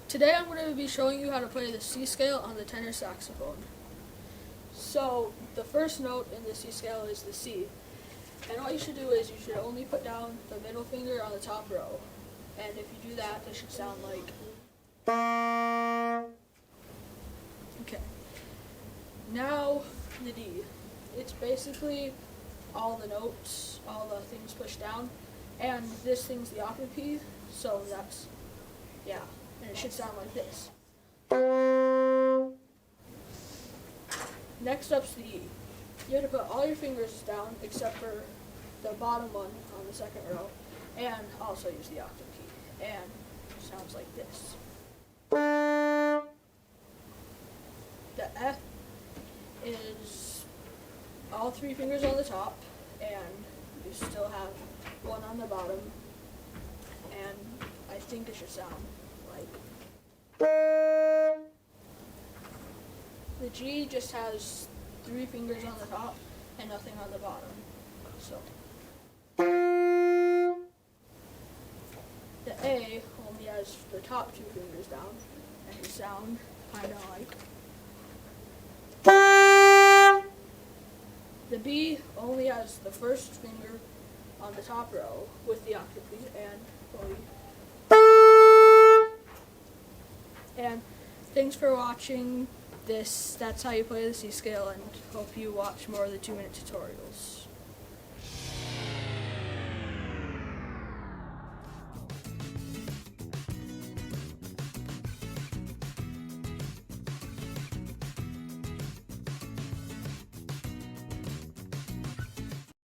Today I'm going to be showing you how to play the C scale on the tenor saxophone. So the first note in the C scale is the C. And what you should do is you should only put down the middle finger on the top row. And if you do that, it should sound like... Okay. Now the D. It's basically all the notes, all the things pushed down. And this thing's the octave key, so that's, yeah. And it should sound like this. Next up's the E. You have to put all your fingers down except for the bottom one on the second row, and also use the octave key. And it sounds like this. The F is all three fingers on the top, and you still have one on the bottom, and I think it should sound like... The G just has three fingers on the top and nothing on the bottom. So the A only has the top two fingers down, and you sound kind of like... The B only has the first finger on the top row with the octave key and fully. And thanks for watching this. That's how you play the C scale, and hope you watch more of the 2-minute tutorials.